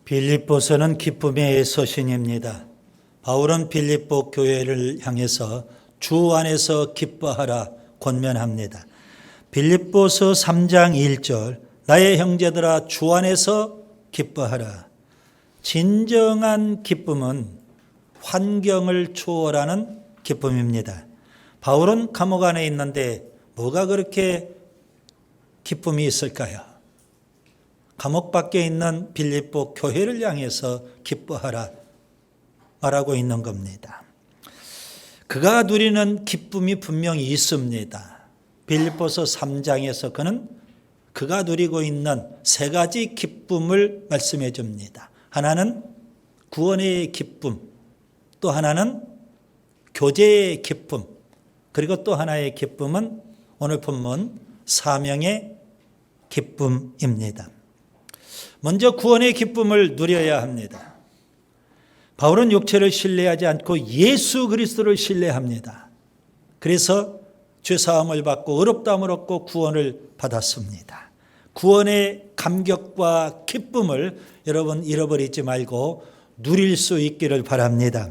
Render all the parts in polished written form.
빌립보서는 기쁨의 서신입니다. 바울은 빌립보 교회를 향해서 주 안에서 기뻐하라 권면합니다. 빌립보서 3장 1절 나의 형제들아 주 안에서 기뻐하라. 진정한 기쁨은 환경을 초월하는 기쁨입니다. 바울은 감옥 안에 있는데 뭐가 그렇게 기쁨이 있을까요? 감옥 밖에 있는 빌립보 교회를 향해서 기뻐하라 말하고 있는 겁니다. 그가 누리는 기쁨이 분명히 있습니다. 빌립보서 3장에서 그가 누리고 있는 세 가지 기쁨을 말씀해 줍니다. 하나는 구원의 기쁨, 또 하나는 교제의 기쁨, 그리고 또 하나의 기쁨은 오늘 본문 사명의 기쁨입니다. 먼저 구원의 기쁨을 누려야 합니다. 바울은 육체를 신뢰하지 않고 예수 그리스도를 신뢰합니다. 그래서 죄사함을 받고 의롭다함을 얻고 구원을 받았습니다. 구원의 감격과 기쁨을 여러분 잃어버리지 말고 누릴 수 있기를 바랍니다.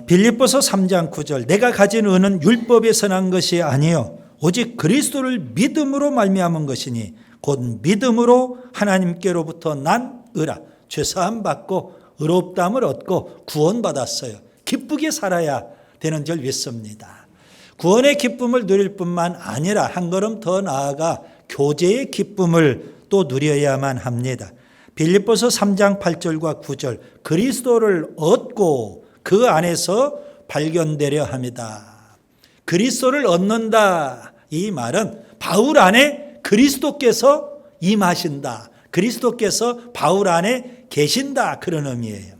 빌립보서 3장 9절 내가 가진 의는 율법에서 난 것이 아니요 오직 그리스도를 믿음으로 말미암은 것이니 곧 믿음으로 하나님께로부터 난 의라. 죄사함 받고 의롭다함을 얻고 구원받았어요. 기쁘게 살아야 되는 줄 믿습니다. 구원의 기쁨을 누릴 뿐만 아니라 한 걸음 더 나아가 교제의 기쁨을 또 누려야만 합니다. 빌립보서 3장 8절과 9절 그리스도를 얻고 그 안에서 발견되려 합니다. 그리스도를 얻는다. 이 말은 바울 안에 그리스도께서 임하신다. 그리스도께서 바울 안에 계신다. 그런 의미예요.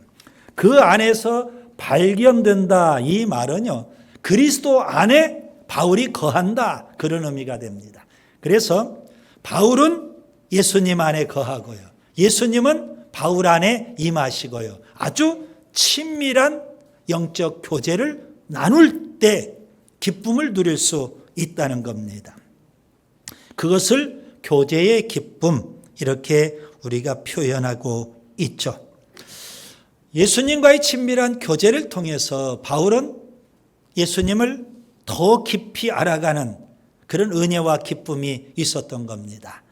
그 안에서 발견된다. 이 말은요. 그리스도 안에 바울이 거한다. 그런 의미가 됩니다. 그래서 바울은 예수님 안에 거하고요. 예수님은 바울 안에 임하시고요. 아주 친밀한 영적 교제를 나눌 때 기쁨을 누릴 수 있다는 겁니다. 그것을 교제의 기쁨 이렇게 우리가 표현하고 있죠. 예수님과의 친밀한 교제를 통해서 바울은 예수님을 더 깊이 알아가는 그런 은혜와 기쁨이 있었던 겁니다.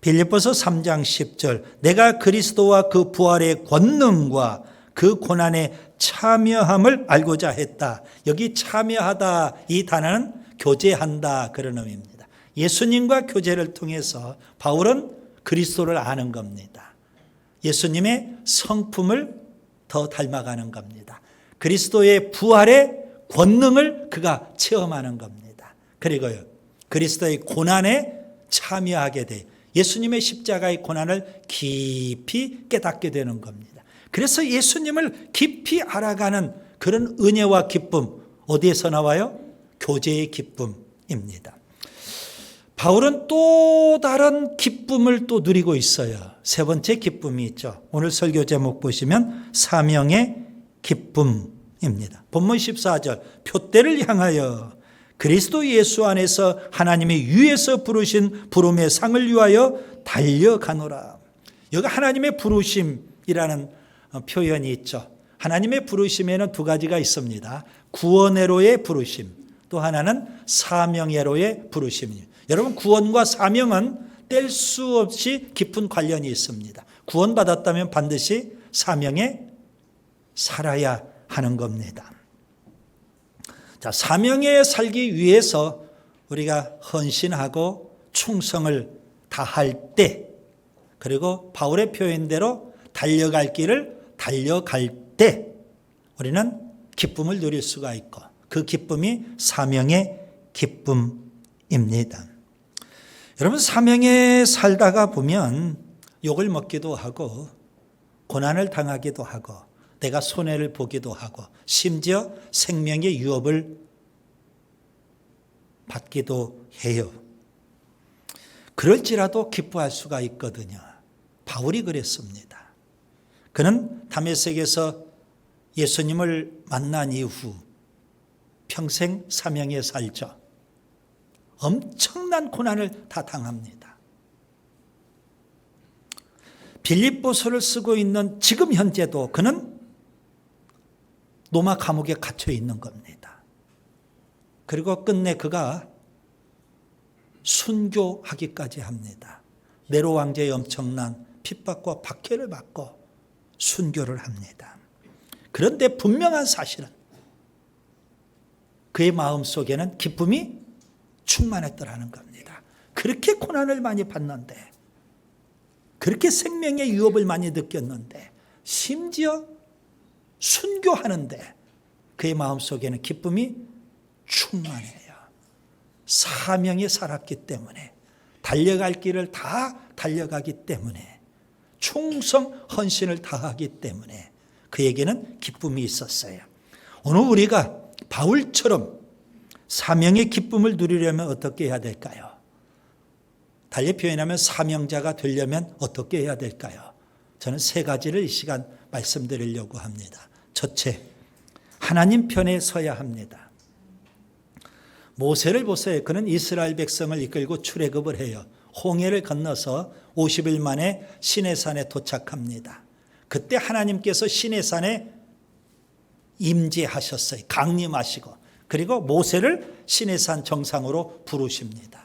빌립보서 3장 10절 내가 그리스도와 그 부활의 권능과 그 고난에 참여함을 알고자 했다. 여기 참여하다 이 단어는 교제한다 그런 의미입니다. 예수님과 교제를 통해서 바울은 그리스도를 아는 겁니다. 예수님의 성품을 더 닮아가는 겁니다. 그리스도의 부활의 권능을 그가 체험하는 겁니다. 그리고요, 그리스도의 고난에 참여하게 돼 예수님의 십자가의 고난을 깊이 깨닫게 되는 겁니다. 그래서 예수님을 깊이 알아가는 그런 은혜와 기쁨 어디에서 나와요? 교제의 기쁨입니다. 바울은 또 다른 기쁨을 또 누리고 있어요. 세 번째 기쁨이 있죠. 오늘 설교 제목 보시면 사명의 기쁨입니다. 본문 14절 표대를 향하여 그리스도 예수 안에서 하나님의 위에서 부르신 부름의 상을 위하여 달려가노라. 여기 하나님의 부르심이라는 표현이 있죠. 하나님의 부르심에는 두 가지가 있습니다. 구원애로의 부르심, 또 하나는 사명애로의 부르심입니다. 여러분 구원과 사명은 뗄 수 없이 깊은 관련이 있습니다. 구원받았다면 반드시 사명에 살아야 하는 겁니다. 자, 사명에 살기 위해서 우리가 헌신하고 충성을 다할 때, 그리고 바울의 표현대로 달려갈 길을 달려갈 때 우리는 기쁨을 누릴 수가 있고 그 기쁨이 사명의 기쁨입니다. 여러분 사명에 살다가 보면 욕을 먹기도 하고 고난을 당하기도 하고 내가 손해를 보기도 하고 심지어 생명의 위협을 받기도 해요. 그럴지라도 기뻐할 수가 있거든요. 바울이 그랬습니다. 그는 다메섹에서 예수님을 만난 이후 평생 사명에 살죠. 엄청난 고난을 다 당합니다. 빌립보서를 쓰고 있는 지금 현재도 그는 로마 감옥에 갇혀 있는 겁니다. 그리고 끝내 그가 순교하기까지 합니다. 네로 왕제의 엄청난 핍박과 박해를 받고 순교를 합니다. 그런데 분명한 사실은 그의 마음속에는 기쁨이 충만했더라는 겁니다. 그렇게 고난을 많이 받는데, 그렇게 생명의 위협을 많이 느꼈는데, 심지어 순교하는데 그의 마음속에는 기쁨이 충만해요. 사명에 살았기 때문에, 달려갈 길을 다 달려가기 때문에, 충성 헌신을 다하기 때문에 그에게는 기쁨이 있었어요. 오늘 우리가 바울처럼 사명의 기쁨을 누리려면 어떻게 해야 될까요? 달리 표현하면 사명자가 되려면 어떻게 해야 될까요? 저는 세 가지를 이 시간 말씀드리려고 합니다. 첫째, 하나님 편에 서야 합니다. 모세를 보세요. 그는 이스라엘 백성을 이끌고 출애굽을 해요. 홍해를 건너서 50일 만에 시내산에 도착합니다. 그때 하나님께서 시내산에 임재하셨어요. 강림하시고, 그리고 모세를 시내산 정상으로 부르십니다.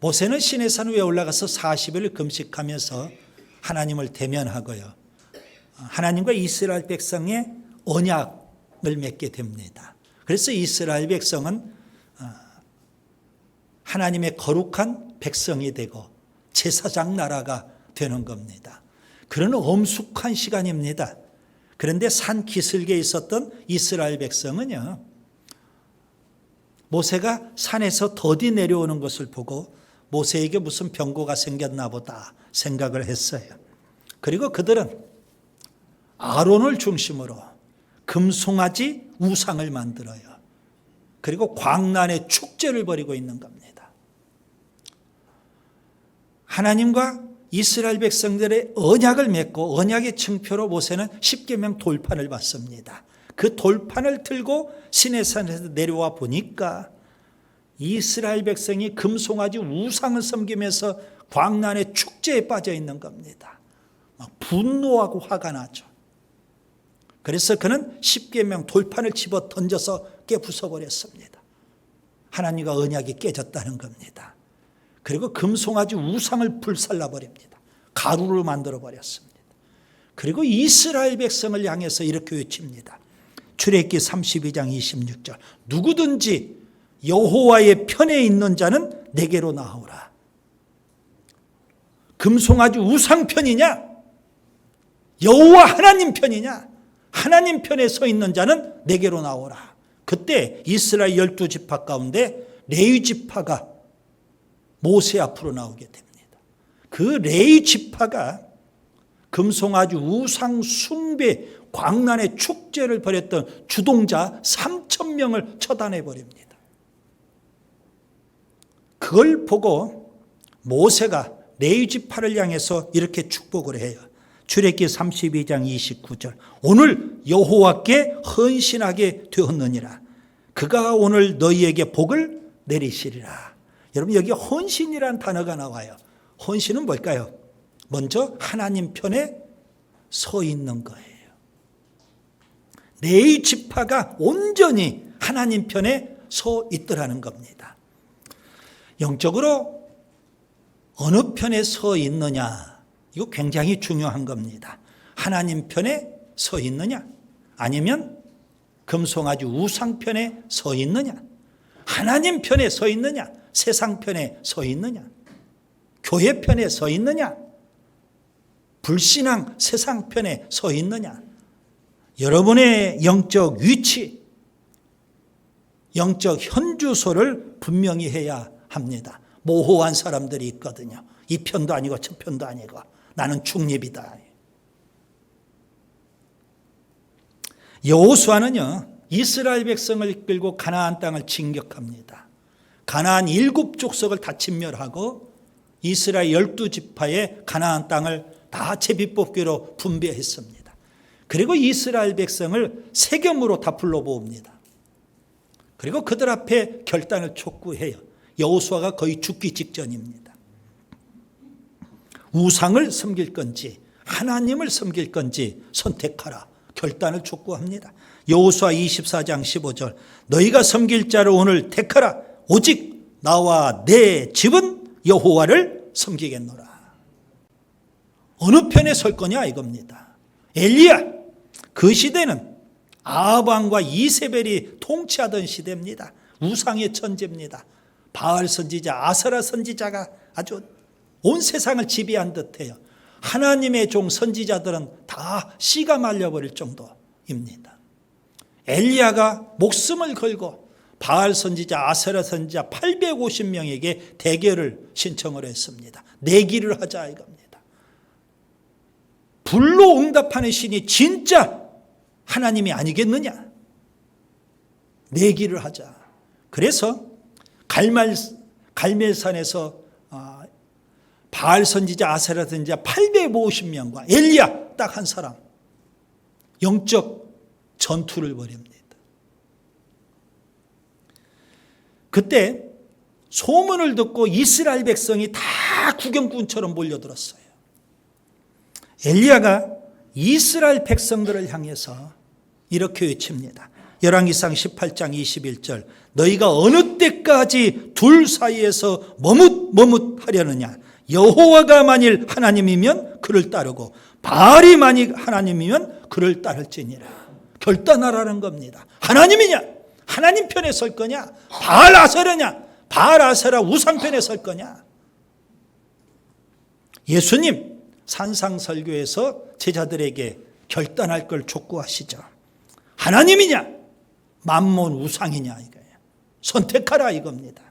모세는 시내산 위에 올라가서 40일 금식하면서 하나님을 대면하고요. 하나님과 이스라엘 백성의 언약을 맺게 됩니다. 그래서 이스라엘 백성은 하나님의 거룩한 백성이 되고 제사장 나라가 되는 겁니다. 그런 엄숙한 시간입니다. 그런데 산 기슭에 있었던 이스라엘 백성은요, 모세가 산에서 더디 내려오는 것을 보고 모세에게 무슨 병고가 생겼나 보다 생각을 했어요. 그리고 그들은 아론을 중심으로 금송아지 우상을 만들어요. 그리고 광란의 축제를 벌이고 있는 겁니다. 하나님과 이스라엘 백성들의 언약을 맺고 언약의 증표로 모세는 십계명 돌판을 받습니다. 그 돌판을 들고 시내산에서 내려와 보니까 이스라엘 백성이 금송아지 우상을 섬기면서 광란의 축제에 빠져 있는 겁니다. 막 분노하고 화가 나죠. 그래서 그는 십계명 돌판을 집어 던져서 깨부숴버렸습니다. 하나님과 언약이 깨졌다는 겁니다. 그리고 금송아지 우상을 불살라버립니다. 가루를 만들어버렸습니다. 그리고 이스라엘 백성을 향해서 이렇게 외칩니다. 출애굽기 32장 26절, 누구든지 여호와의 편에 있는 자는 내게로 나오라. 금송아지 우상 편이냐? 여호와 하나님 편이냐? 하나님 편에 서 있는 자는 내게로 나오라. 그때 이스라엘 12지파 가운데 레위 지파가 모세 앞으로 나오게 됩니다. 그 레위 지파가 금송아지 우상 숭배 광란의 축제를 벌였던 주동자 3,000명을 처단해 버립니다. 그걸 보고 모세가 레위 지파를 향해서 이렇게 축복을 해요. 출애굽기 32장 29절, 오늘 여호와께 헌신하게 되었느니라. 그가 오늘 너희에게 복을 내리시리라. 여러분, 여기 헌신이란 단어가 나와요. 헌신은 뭘까요? 먼저 하나님 편에 서 있는 거예요. 레위 지파가 온전히 하나님 편에 서 있더라는 겁니다. 영적으로 어느 편에 서 있느냐, 이거 굉장히 중요한 겁니다. 하나님 편에 서 있느냐, 아니면 금송아지 우상 편에 서 있느냐, 하나님 편에 서 있느냐, 세상 편에 서 있느냐, 교회 편에 서 있느냐, 불신앙 세상 편에 서 있느냐. 여러분의 영적 위치, 영적 현주소를 분명히 해야 합니다. 모호한 사람들이 있거든요. 이 편도 아니고 저 편도 아니고 나는 중립이다. 여호수아는요, 이스라엘 백성을 이끌고 가나안 땅을 진격합니다. 가나안 7족속을 다 진멸하고 이스라엘 12지파의 가나안 땅을 다 제비뽑기로 분배했습니다. 그리고 이스라엘 백성을 세겜으로 다 불러 모읍니다. 그리고 그들 앞에 결단을 촉구해요. 여호수아가 거의 죽기 직전입니다. 우상을 섬길 건지 하나님을 섬길 건지 선택하라. 결단을 촉구합니다. 여호수아 24장 15절 너희가 섬길 자를 오늘 택하라. 오직 나와 내 집은 여호와를 섬기겠노라. 어느 편에 설 거냐 이겁니다. 엘리야, 그 시대는 아합 왕과 이세벨이 통치하던 시대입니다. 우상의 천지입니다. 바알 선지자, 아세라 선지자가 아주 온 세상을 지배한 듯해요. 하나님의 종 선지자들은 다 씨가 말려버릴 정도입니다. 엘리야가 목숨을 걸고 바알 선지자, 아세라 선지자 850명에게 대결을 신청을 했습니다. 내기를 하자 이겁니다. 불로 응답하는 신이 진짜 하나님이 아니겠느냐? 내기를 하자. 그래서 갈멜산에서 바알 선지자, 아세라 선지자 850명과 엘리야 딱 한 사람 영적 전투를 벌입니다. 그때 소문을 듣고 이스라엘 백성이 다 구경꾼처럼 몰려들었어요. 엘리야가 이스라엘 백성들을 향해서 이렇게 외칩니다. 열왕기상 18장 21절 너희가 어느 때까지 둘 사이에서 머뭇머뭇하려느냐. 여호와가 만일 하나님이면 그를 따르고 바알이 만일 하나님이면 그를 따를지니라. 결단하라는 겁니다. 하나님이냐? 하나님 편에 설 거냐? 바알 아세라냐? 바알 아세라 우상 편에 설 거냐? 예수님 산상설교에서 제자들에게 결단할 걸 촉구하시죠. 하나님이냐? 만몬 우상이냐 이거예요. 선택하라 이겁니다.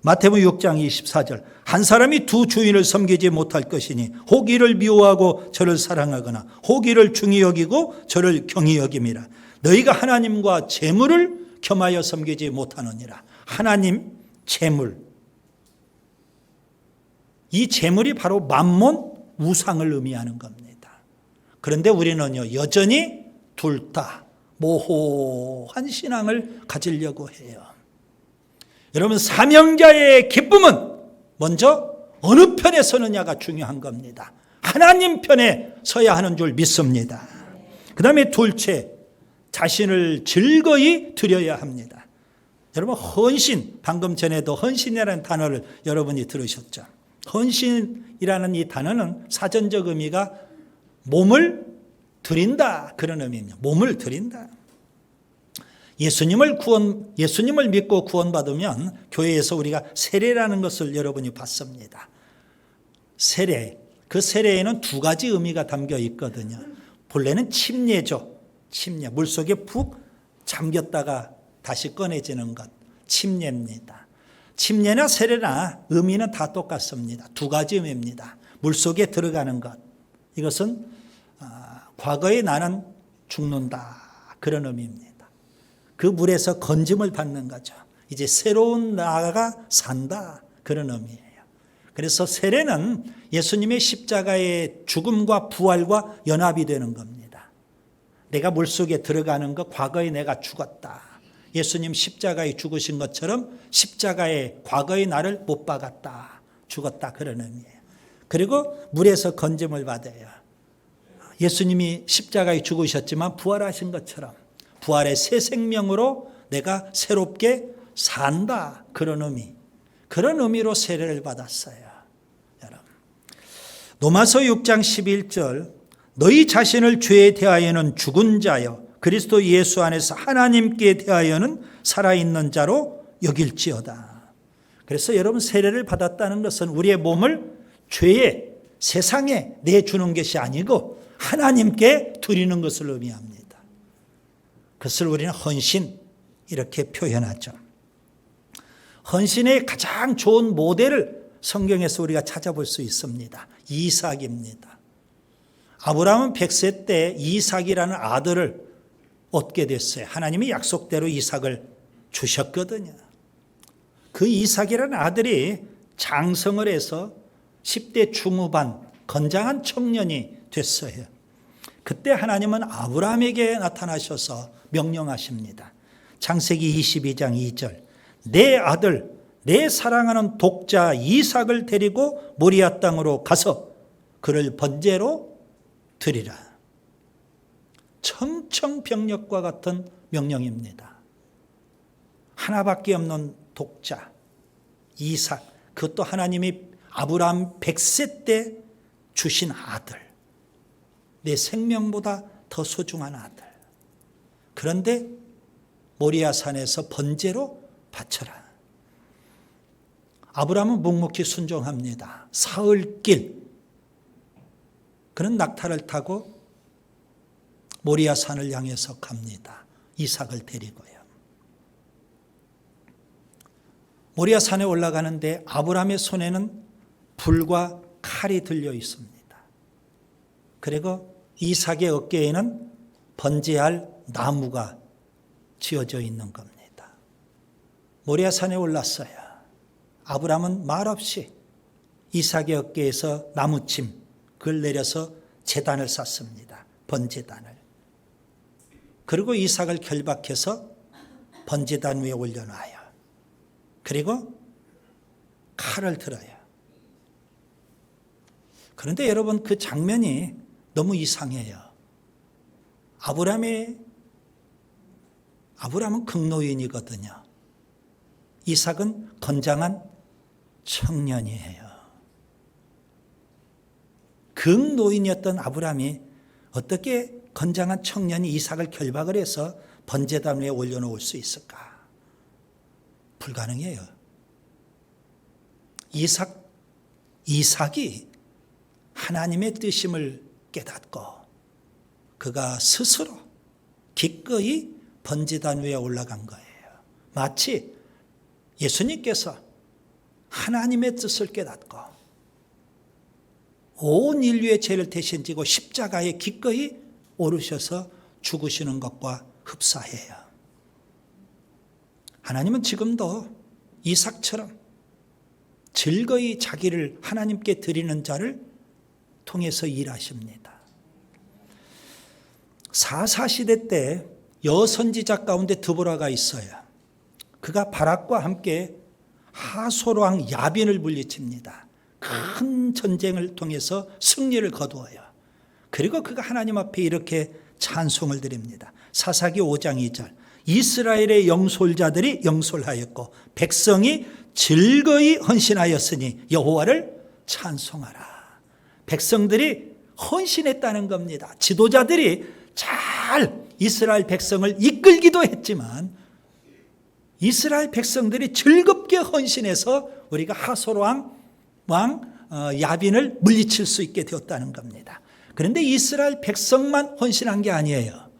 마태복음 6장 24절 한 사람이 두 주인을 섬기지 못할 것이니 혹 이를 미워하고 저를 사랑하거나 혹 이를 중히 여기고 저를 경히 여김이라. 너희가 하나님과 재물을 겸하여 섬기지 못하느니라. 하나님, 재물. 이 재물이 바로 만몬 우상을 의미하는 겁니다. 그런데 우리는요 여전히 둘 다 모호한 신앙을 가지려고 해요. 여러분 사명자의 기쁨은 먼저 어느 편에 서느냐가 중요한 겁니다. 하나님 편에 서야 하는 줄 믿습니다. 그 다음에 둘째, 자신을 즐거이 드려야 합니다. 여러분 헌신, 방금 전에도 헌신이라는 단어를 여러분이 들으셨죠. 헌신이라는 이 단어는 사전적 의미가 몸을 드린다 그런 의미입니다. 몸을 드린다. 예수님을 믿고 구원받으면 교회에서 우리가 세례라는 것을 여러분이 봤습니다. 세례, 그 세례에는 두 가지 의미가 담겨 있거든요. 본래는 침례죠. 침례, 물속에 푹 잠겼다가 다시 꺼내지는 것, 침례입니다. 침례나 세례나 의미는 다 똑같습니다. 두 가지 의미입니다. 물속에 들어가는 것, 이것은 과거에 나는 죽는다 그런 의미입니다. 그 물에서 건짐을 받는 거죠. 이제 새로운 나가 산다 그런 의미예요. 그래서 세례는 예수님의 십자가의 죽음과 부활과 연합이 되는 겁니다. 내가 물속에 들어가는 것, 과거에 내가 죽었다. 예수님 십자가에 죽으신 것처럼 십자가에 과거의 나를 못 박았다. 죽었다 그런 의미예요. 그리고 물에서 건짐을 받아요. 예수님이 십자가에 죽으셨지만 부활하신 것처럼 부활의 새 생명으로 내가 새롭게 산다 그런 의미, 그런 의미로 세례를 받았어요. 여러분, 로마서 6장 11절 너희 자신을 죄에 대하여는 죽은 자여 그리스도 예수 안에서 하나님께 대하여는 살아있는 자로 여길지어다. 그래서 여러분 세례를 받았다는 것은 우리의 몸을 죄에 세상에 내주는 것이 아니고 하나님께 드리는 것을 의미합니다. 그것을 우리는 헌신 이렇게 표현하죠. 헌신의 가장 좋은 모델을 성경에서 우리가 찾아볼 수 있습니다. 이삭입니다. 아브라함은 100세 때 이삭이라는 아들을 얻게 됐어요. 하나님이 약속대로 이삭을 주셨거든요. 그 이삭이라는 아들이 장성을 해서 10대 중후반 건장한 청년이 됐어요. 그때 하나님은 아브라함에게 나타나셔서 명령하십니다. 창세기 22장 2절 내 아들 내 사랑하는 독자 이삭을 데리고 모리아 땅으로 가서 그를 번제로 드리라. 청청병력과 같은 명령입니다. 하나밖에 없는 독자 이삭, 그것도 하나님이 아브라함 100세 때 주신 아들, 내 생명보다 더 소중한 아들. 그런데 모리아 산에서 번제로 바쳐라. 아브라함은 묵묵히 순종합니다. 사흘길 그는 낙타를 타고 모리아 산을 향해서 갑니다. 이삭을 데리고요. 모리아 산에 올라가는데 아브라함의 손에는 불과 칼이 들려 있습니다. 그리고 이삭의 어깨에는 번제할 나무가 쥐어져 있는 겁니다. 모리아 산에 올랐어요. 아브라함은 말없이 이삭의 어깨에서 나무침 그걸 내려서 제단을 쌓습니다. 번제단을. 그리고 이삭을 결박해서 번제단 위에 올려놔요. 그리고 칼을 들어요. 그런데 여러분 그 장면이 너무 이상해요. 아브라함은 극노인이거든요. 이삭은 건장한 청년이에요. 극노인이었던 아브라함이 어떻게 건장한 청년이 이삭을 결박을 해서 번제단 위에 올려놓을 수 있을까? 불가능해요. 이삭이 하나님의 뜻임을 깨닫고 그가 스스로 기꺼이 번제단 위에 올라간 거예요. 마치 예수님께서 하나님의 뜻을 깨닫고 온 인류의 죄를 대신 지고 십자가에 기꺼이 오르셔서 죽으시는 것과 흡사해요. 하나님은 지금도 이삭처럼 즐거이 자기를 하나님께 드리는 자를 통해서 일하십니다. 사사시대 때 여선지자 가운데 드보라가 있어요. 그가 바락과 함께 하솔왕 야빈을 물리칩니다. 큰 전쟁을 통해서 승리를 거두어요. 그리고 그가 하나님 앞에 이렇게 찬송을 드립니다. 사사기 5장 2절 이스라엘의 영솔자들이 영솔하였고 백성이 즐거이 헌신하였으니 여호와를 찬송하라. 백성들이 헌신했다는 겁니다. 지도자들이 잘 이스라엘 백성을 이끌기도 했지만 이스라엘 백성들이 즐겁게 헌신해서 우리가 하솔왕 야빈을 물리칠 수 있게 되었다는 겁니다. 그런데 이스라엘 백성만 헌신한 게 아니에요.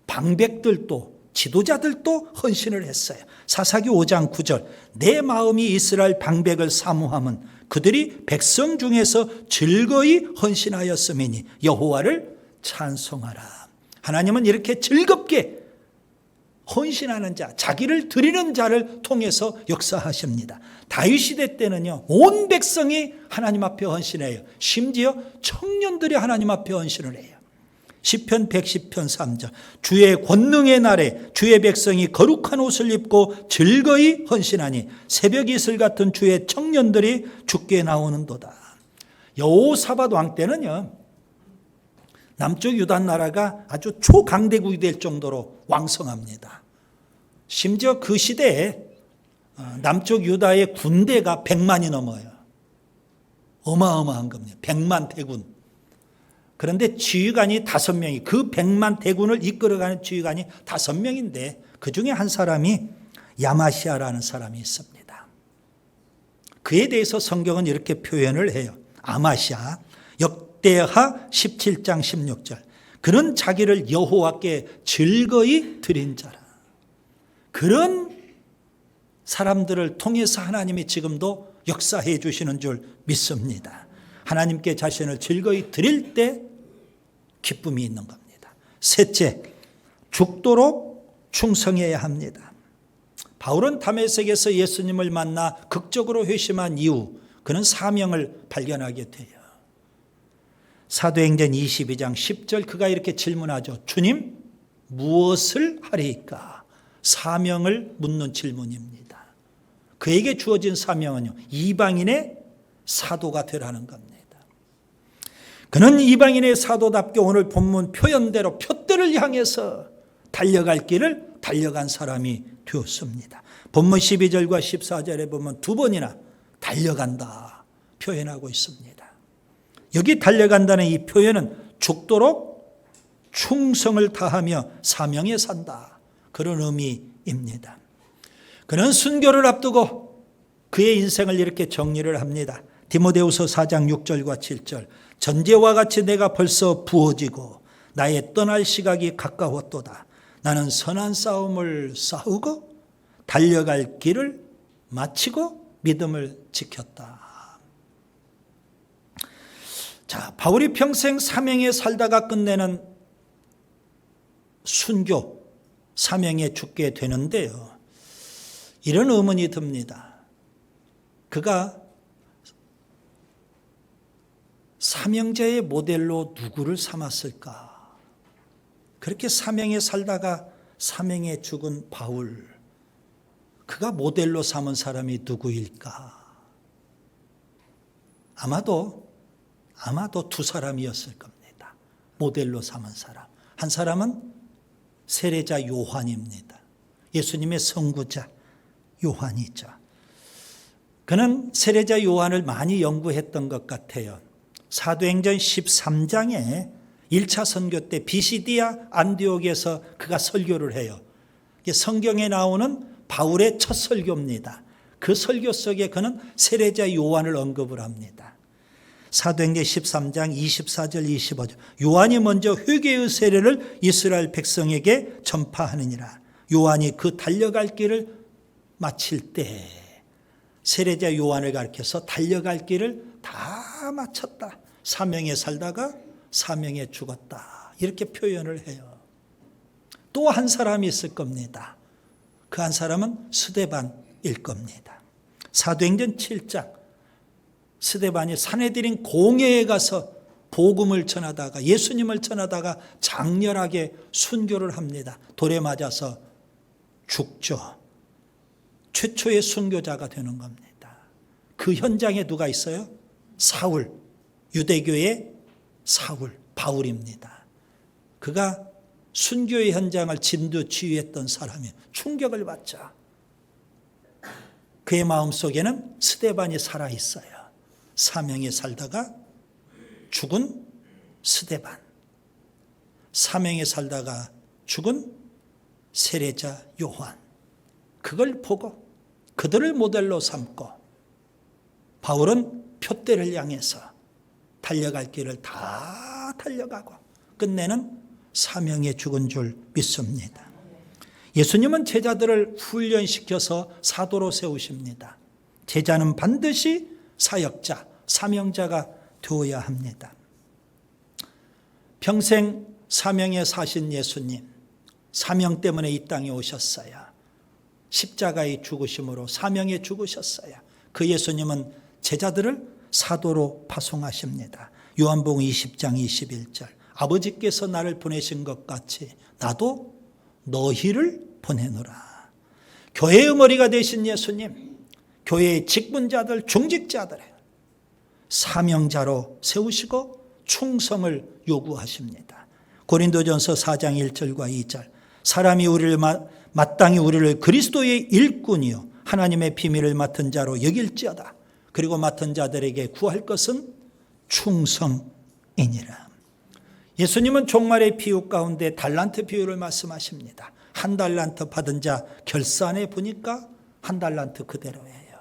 방백들도 지도자들도 헌신을 했어요. 사사기 5장 9절 내 마음이 이스라엘 방백을 사모함은 그들이 백성 중에서 즐거이 헌신하였음이니 여호와를 찬송하라. 하나님은 이렇게 즐겁게 헌신하는 자, 자기를 드리는 자를 통해서 역사하십니다. 다윗 시대 때는요, 온 백성이 하나님 앞에 헌신해요. 심지어 청년들이 하나님 앞에 헌신을 해요. 시편 110편 3절 주의 권능의 날에 주의 백성이 거룩한 옷을 입고 즐거이 헌신하니 새벽 이슬 같은 주의 청년들이 주께 나오는도다. 여호사밧 왕 때는요, 남쪽 유다 나라가 아주 초강대국이 될 정도로 왕성합니다. 심지어 그 시대에 남쪽 유다의 군대가 100만이 넘어요. 어마어마한 겁니다. 100만 대군. 그런데 지휘관이 5명이, 그 100만 대군을 이끌어가는 지휘관이 5명인데 그 중에 한 사람이 야마시아라는 사람이 있습니다. 그에 대해서 성경은 이렇게 표현을 해요. 아마시아 역대하 17장 16절 그는 자기를 여호와께 즐거이 드린 자라. 그런 사람들을 통해서 하나님이 지금도 역사해 주시는 줄 믿습니다. 하나님께 자신을 즐거이 드릴 때 기쁨이 있는 겁니다. 셋째, 죽도록 충성해야 합니다. 바울은 다메섹에서 예수님을 만나 극적으로 회심한 이후 그는 사명을 발견하게 돼요. 사도행전 22장 10절 그가 이렇게 질문하죠. 주님, 무엇을 하리이까? 사명을 묻는 질문입니다. 그에게 주어진 사명은요, 이방인의 사도가 되라는 겁니다. 그는 이방인의 사도답게 오늘 본문 표현대로 표대를 향해서 달려갈 길을 달려간 사람이 되었습니다. 본문 12절과 14절에 보면 두 번이나 달려간다 표현하고 있습니다. 여기 달려간다는 이 표현은 죽도록 충성을 다하며 사명에 산다, 그런 의미입니다. 그는 순교를 앞두고 그의 인생을 이렇게 정리를 합니다. 디모데후서 4장 6절과 7절, 전제와 같이 내가 벌써 부어지고 나의 떠날 시각이 가까웠도다. 나는 선한 싸움을 싸우고 달려갈 길을 마치고 믿음을 지켰다. 자, 바울이 평생 사명에 살다가 끝내는 순교, 사명에 죽게 되는데요. 이런 의문이 듭니다. 그가 사명자의 모델로 누구를 삼았을까? 그렇게 사명에 살다가 사명에 죽은 바울, 그가 모델로 삼은 사람이 누구일까? 아마도 두 사람이었을 겁니다. 모델로 삼은 사람. 한 사람은 세례자 요한입니다. 예수님의 선구자 요한이죠. 그는 세례자 요한을 많이 연구했던 것 같아요. 사도행전 13장에 1차 선교 때 비시디아 안디옥에서 그가 설교를 해요. 성경에 나오는 바울의 첫 설교입니다. 그 설교 속에 그는 세례자 요한을 언급을 합니다. 사도행전 13장 24절 25절, 요한이 먼저 회개의 세례를 이스라엘 백성에게 전파하느니라. 요한이 그 달려갈 길을 마칠 때 세례자 요한을 가리켜서 달려갈 길을 다 마쳤다. 사명에 살다가 사명에 죽었다. 이렇게 표현을 해요. 또 한 사람이 있을 겁니다. 그 한 사람은 스데반일 겁니다. 사도행전 7장, 스데반이 사내들인 공회에 가서 복음을 전하다가, 예수님을 전하다가 장렬하게 순교를 합니다. 돌에 맞아서 죽죠. 최초의 순교자가 되는 겁니다. 그 현장에 누가 있어요? 사울, 유대교의 사울, 바울입니다. 그가 순교의 현장을 진두지휘했던 사람이에요. 충격을 받죠. 그의 마음속에는 스데반이 살아있어요. 사명에 살다가 죽은 스데반, 사명에 살다가 죽은 세례자 요한, 그걸 보고 그들을 모델로 삼고 바울은 표대를 향해서 달려갈 길을 다 달려가고 끝내는 사명에 죽은 줄 믿습니다. 예수님은 제자들을 훈련시켜서 사도로 세우십니다. 제자는 반드시 사역자, 사명자가 되어야 합니다. 평생 사명에 사신 예수님, 사명 때문에 이 땅에 오셨어요. 십자가의 죽으심으로 사명에 죽으셨어요. 그 예수님은 제자들을 사도로 파송하십니다. 요한복음 20장 21절, 아버지께서 나를 보내신 것 같이 나도 너희를 보내노라. 교회의 머리가 되신 예수님, 교회의 직분자들, 중직자들을 사명자로 세우시고 충성을 요구하십니다. 고린도전서 4장 1절과 2절, 사람이 우리를 마땅히 우리를 그리스도의 일꾼이요 하나님의 비밀을 맡은 자로 여길지어다. 그리고 맡은 자들에게 구할 것은 충성이니라. 예수님은 종말의 비유 가운데 달란트 비유를 말씀하십니다. 한 달란트 받은 자 결산해 보니까 한 달란트 그대로예요.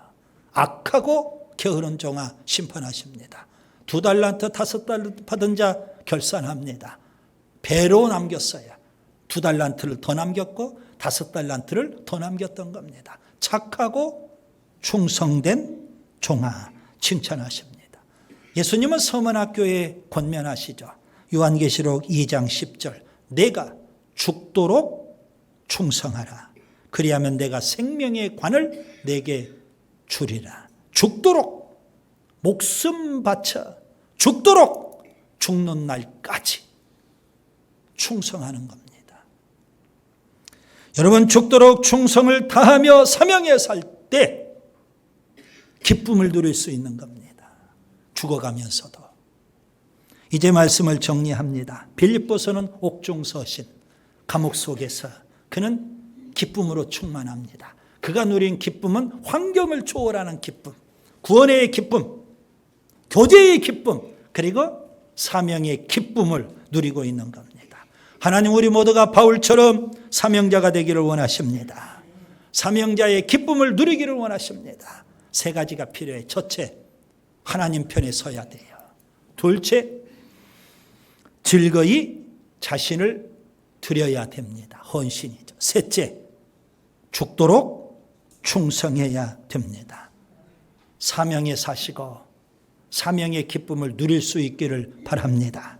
악하고 게으른 종아 심판하십니다. 2달란트 5달란트 받은 자 결산합니다. 배로 남겼어요. 2달란트를 더 남겼고 5달란트를 더 남겼던 겁니다. 착하고 충성된 종아 칭찬하십니다. 예수님은 서문학교에 권면하시죠. 요한계시록 2장 10절, 내가 죽도록 충성하라. 그리하면 내가 생명의 관을 내게 주리라. 죽도록, 목숨 바쳐 죽도록, 죽는 날까지 충성하는 겁니다. 여러분, 죽도록 충성을 다하며 사명에 살 때 기쁨을 누릴 수 있는 겁니다. 죽어가면서도. 이제 말씀을 정리합니다. 빌립보서는 옥중서신, 감옥 속에서 그는 기쁨으로 충만합니다. 그가 누린 기쁨은 환경을 초월하는 기쁨, 구원의 기쁨, 교제의 기쁨, 그리고 사명의 기쁨을 누리고 있는 겁니다. 하나님 우리 모두가 바울처럼 사명자가 되기를 원하십니다. 사명자의 기쁨을 누리기를 원하십니다. 세 가지가 필요해요. 첫째, 하나님 편에 서야 돼요. 둘째, 즐거이 자신을 드려야 됩니다. 헌신이죠. 셋째, 죽도록 충성해야 됩니다. 사명에 사시고 사명의 기쁨을 누릴 수 있기를 바랍니다.